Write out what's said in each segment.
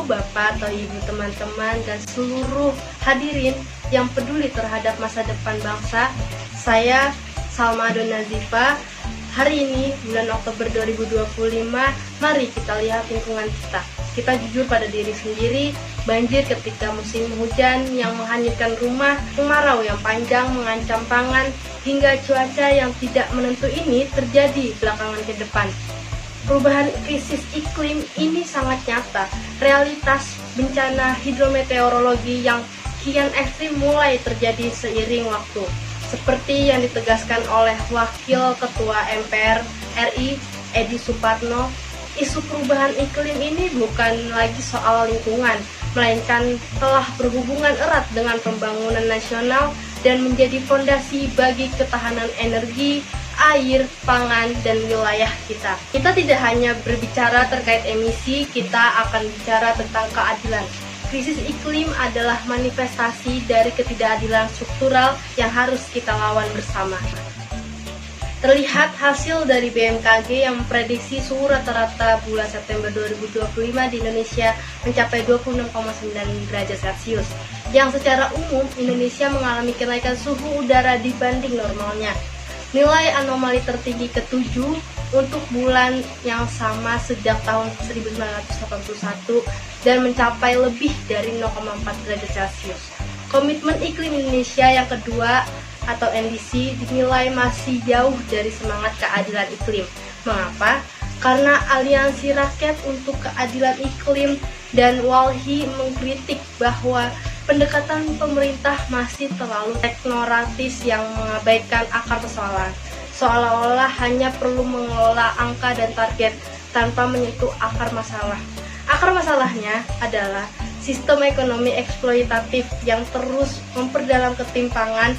Bapak atau Ibu, teman-teman, dan seluruh hadirin yang peduli terhadap masa depan bangsa. Saya Salma Donazifa. Hari ini, bulan Oktober 2025, mari kita lihat lingkungan kita. Kita jujur pada diri sendiri. Banjir ketika musim hujan yang menghanyutkan rumah, kemarau yang panjang mengancam pangan, hingga cuaca yang tidak menentu ini terjadi belakangan ke depan. Perubahan krisis iklim ini sangat nyata. Realitas bencana hidrometeorologi yang kian ekstrim mulai terjadi seiring waktu. Seperti yang ditegaskan oleh Wakil Ketua MPR RI, Edi Supatno, isu perubahan iklim ini bukan lagi soal lingkungan, melainkan telah berhubungan erat dengan pembangunan nasional dan menjadi fondasi bagi ketahanan energi, air, pangan, dan wilayah kita. Kita tidak hanya berbicara terkait emisi, kita akan bicara tentang keadilan. Krisis iklim adalah manifestasi dari ketidakadilan struktural yang harus kita lawan bersama. Terlihat hasil dari BMKG yang memprediksi suhu rata-rata bulan September 2025 di Indonesia mencapai 26,9 derajat Celcius, yang secara umum Indonesia mengalami kenaikan suhu udara dibanding normalnya. Nilai anomali tertinggi ke-7 untuk bulan yang sama sejak tahun 1981 dan mencapai lebih dari 0,4 derajat Celcius. Komitmen iklim Indonesia yang kedua atau NDC dinilai masih jauh dari semangat keadilan iklim. Mengapa? Karena Aliansi Rakyat untuk Keadilan Iklim dan WALHI mengkritik bahwa pendekatan pemerintah masih terlalu teknokratis yang mengabaikan akar persoalan, seolah-olah hanya perlu mengelola angka dan target tanpa menyentuh akar masalah. Akar masalahnya adalah sistem ekonomi eksploitatif yang terus memperdalam ketimpangan.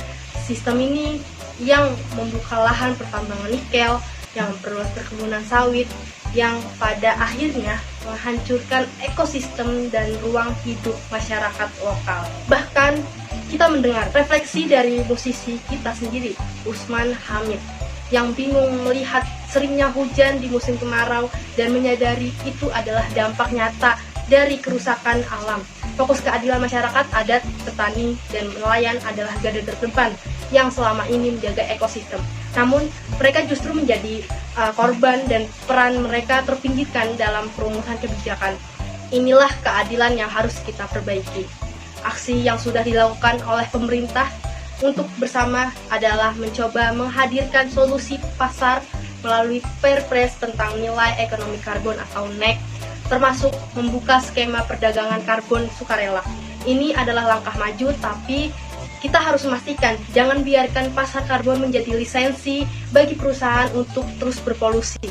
Sistem ini yang membuka lahan pertambangan nikel, yang memperluas perkebunan sawit, yang pada akhirnya menghancurkan ekosistem dan ruang hidup masyarakat lokal. Bahkan kita mendengar refleksi dari musisi kita sendiri, Usman Hamid, yang bingung melihat seringnya hujan di musim kemarau dan menyadari itu adalah dampak nyata dari kerusakan alam. Fokus keadilan masyarakat adat, petani, dan nelayan adalah garda terdepan yang selama ini menjaga ekosistem. Namun, mereka justru menjadi korban dan peran mereka terpinggirkan dalam perumusan kebijakan. Inilah keadilan yang harus kita perbaiki. Aksi yang sudah dilakukan oleh pemerintah untuk bersama adalah mencoba menghadirkan solusi pasar melalui Perpres tentang nilai ekonomi karbon atau NEK, termasuk membuka skema perdagangan karbon sukarela. Ini adalah langkah maju, tapi kita harus memastikan jangan biarkan pasar karbon menjadi lisensi bagi perusahaan untuk terus berpolusi.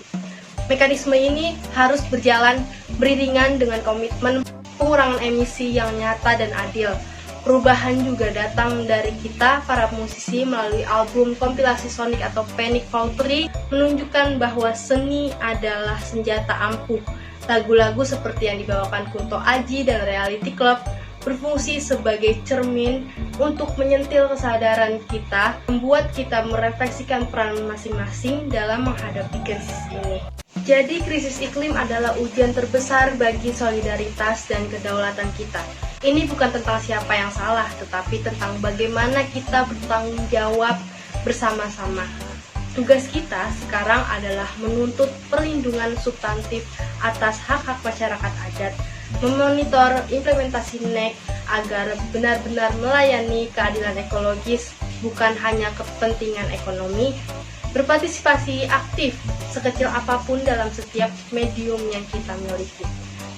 Mekanisme ini harus berjalan beriringan dengan komitmen pengurangan emisi yang nyata dan adil. Perubahan juga datang dari kita, para musisi, melalui album kompilasi Sonic atau Panic Factory, menunjukkan bahwa seni adalah senjata ampuh. Lagu-lagu seperti yang dibawakan Kunto Aji dan Reality Club berfungsi sebagai cermin untuk menyentil kesadaran kita, membuat kita merefleksikan peran masing-masing dalam menghadapi krisis ini. Jadi krisis iklim adalah ujian terbesar bagi solidaritas dan kedaulatan kita. Ini bukan tentang siapa yang salah, tetapi tentang bagaimana kita bertanggung jawab bersama-sama. Tugas kita sekarang adalah menuntut perlindungan substantif atas hak-hak masyarakat adat, memonitor implementasi NEK agar benar-benar melayani keadilan ekologis, bukan hanya kepentingan ekonomi, berpartisipasi aktif sekecil apapun dalam setiap medium yang kita miliki.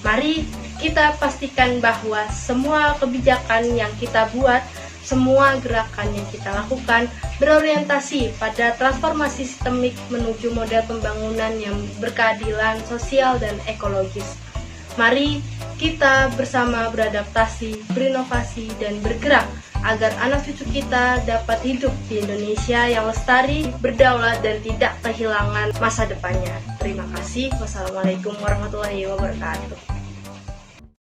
Mari kita pastikan bahwa semua kebijakan yang kita buat, semua gerakan yang kita lakukan berorientasi pada transformasi sistemik menuju model pembangunan yang berkeadilan sosial dan ekologis. Mari kita bersama beradaptasi, berinovasi, dan bergerak agar anak cucu kita dapat hidup di Indonesia yang lestari, berdaulat, dan tidak kehilangan masa depannya. Terima kasih. Wassalamualaikum warahmatullahi wabarakatuh.